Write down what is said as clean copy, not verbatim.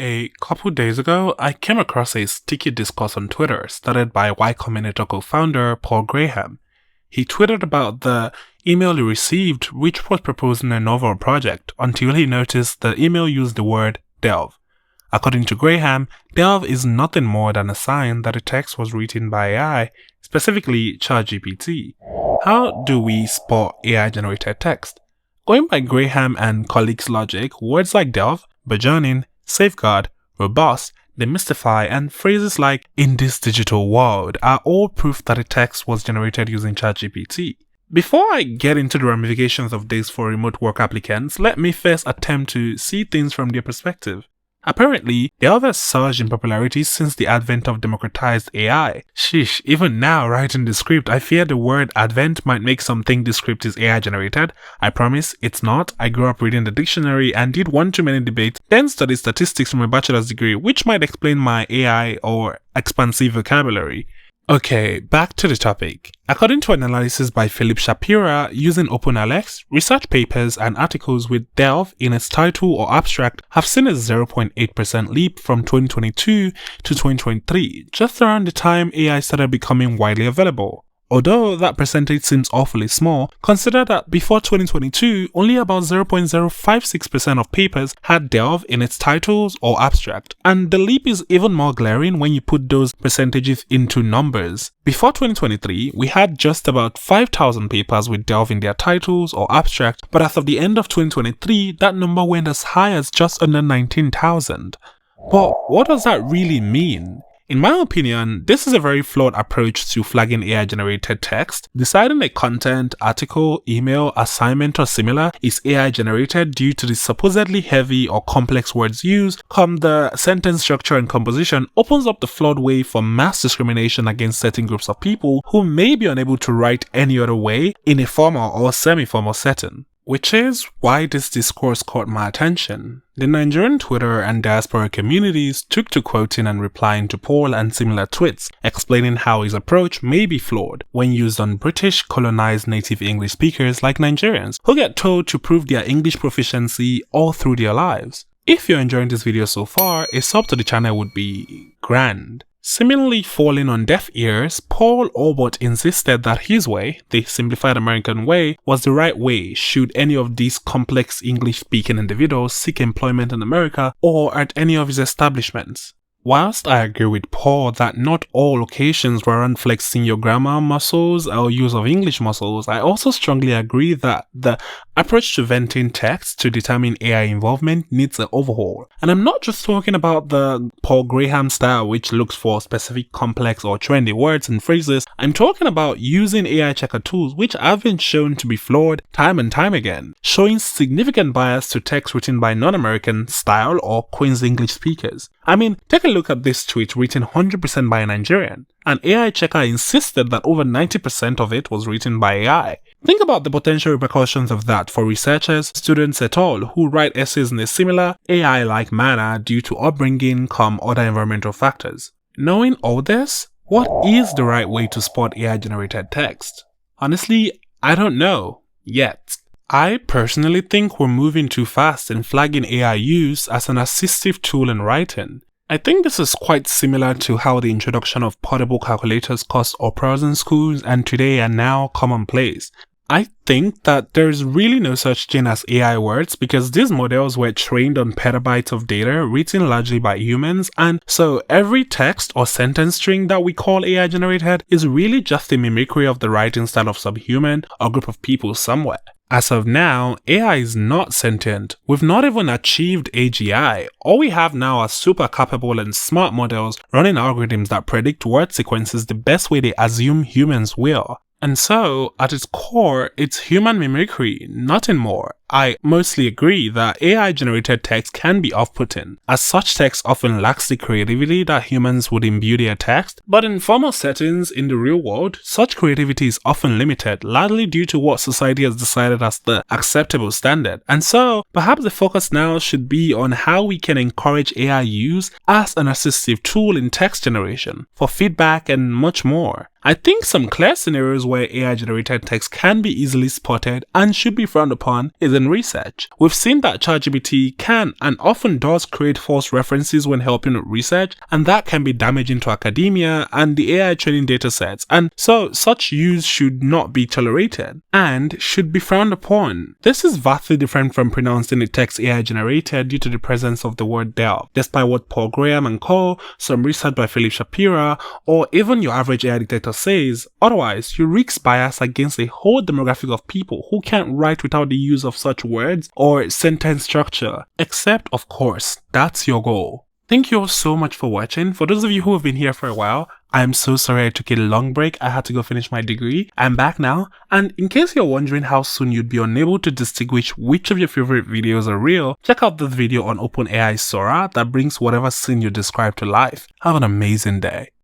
A couple days ago, I came across a sticky discourse on Twitter started by Y Combinator co-founder Paul Graham. He tweeted about the email he received, which was proposing a novel project, until he noticed the email used the word delve. According to Graham, delve is nothing more than a sign that the text was written by AI, specifically ChatGPT. How do we spot AI-generated text? Going by Graham and colleagues' logic, words like delve, burgeoning, safeguard, robust, demystify, and phrases like "in this digital world" are all proof that the text was generated using ChatGPT. Before I get into the ramifications of this for remote work applicants, let me first attempt to see things from their perspective. Apparently, delve has surged in popularity since the advent of democratized AI. Sheesh, even now writing the script, I fear the word advent might make some think the script is AI generated. I promise, it's not. I grew up reading the dictionary and did one too many debates, then studied statistics from a bachelor's degree, which might explain my AI or expansive vocabulary. Okay, back to the topic. According to an analysis by Philip Shapira using OpenAlex, research papers and articles with delve in its title or abstract have seen a 0.8% leap from 2022 to 2023, just around the time AI started becoming widely available. Although that percentage seems awfully small, consider that before 2022, only about 0.056% of papers had delve in its titles or abstract, and the leap is even more glaring when you put those percentages into numbers. Before 2023, we had just about 5,000 papers with delve in their titles or abstract, but as of the end of 2023, that number went as high as just under 19,000. But what does that really mean? In my opinion, this is a very flawed approach to flagging AI-generated text. Deciding a content, article, email, assignment, or similar is AI-generated due to the supposedly heavy or complex words used, the sentence structure and composition opens up the flawed way for mass discrimination against certain groups of people who may be unable to write any other way in a formal or semi-formal setting. Which is why this discourse caught my attention. The Nigerian Twitter and diaspora communities took to quoting and replying to Paul and similar tweets, explaining how his approach may be flawed when used on British colonized native English speakers like Nigerians, who get told to prove their English proficiency all through their lives. If you're enjoying this video so far, a sub to the channel would be grand. Seemingly falling on deaf ears, Paul all but insisted that his way, the simplified American way, was the right way should any of these complex English-speaking individuals seek employment in America or at any of his establishments. Whilst I agree with Paul that not all locations warrant flexing your grammar muscles or use of English muscles, I also strongly agree that the approach to venting text to determine AI involvement needs an overhaul. And I'm not just talking about the Paul Graham style, which looks for specific complex or trendy words and phrases. I'm talking about using AI checker tools which have been shown to be flawed time and time again, showing significant bias to text written by non-American style or Queen's English speakers. I mean, take a look at this tweet written 100% by a Nigerian. An AI checker insisted that over 90% of it was written by AI. Think about the potential repercussions of that for researchers, students et al. Who write essays in a similar AI-like manner due to upbringing, other environmental factors. Knowing all this, what is the right way to spot AI-generated text? Honestly, I don't know. Yet. I personally think we're moving too fast in flagging AI use as an assistive tool in writing. I think this is quite similar to how the introduction of portable calculators caused uproars in schools and today are now commonplace. I think that there's really no such thing as AI words because these models were trained on petabytes of data written largely by humans, and so every text or sentence string that we call AI generated is really just a mimicry of the writing style of some human or group of people somewhere. As of now, AI is not sentient. We've not even achieved AGI. All we have now are super capable and smart models running algorithms that predict word sequences the best way they assume humans will. And so, at its core, it's human mimicry, nothing more. I mostly agree that AI-generated text can be off-putting, as such text often lacks the creativity that humans would imbue their text, but in formal settings in the real world, such creativity is often limited, largely due to what society has decided as the acceptable standard. And so, perhaps the focus now should be on how we can encourage AI use as an assistive tool in text generation, for feedback and much more. I think some clear scenarios where AI-generated text can be easily spotted and should be frowned upon is in in research. We've seen that ChatGPT can and often does create false references when helping with research, and that can be damaging to academia and the AI training datasets, and so such use should not be tolerated and should be frowned upon. This is vastly different from pronouncing a text AI generated due to the presence of the word "del," despite what Paul Graham and co., some research by Philip Shapira, or even your average AI dictator says. Otherwise, you risk bias against a whole demographic of people who can't write without the use of such words or sentence structure. Except, of course, that's your goal. Thank you all so much for watching. For those of you who have been here for a while, I'm so sorry I took a long break. I had to go finish my degree. I'm back now, and in case you're wondering how soon you'd be unable to distinguish which of your favorite videos are real, check out this video on OpenAI Sora that brings whatever scene you describe to life. Have an amazing day.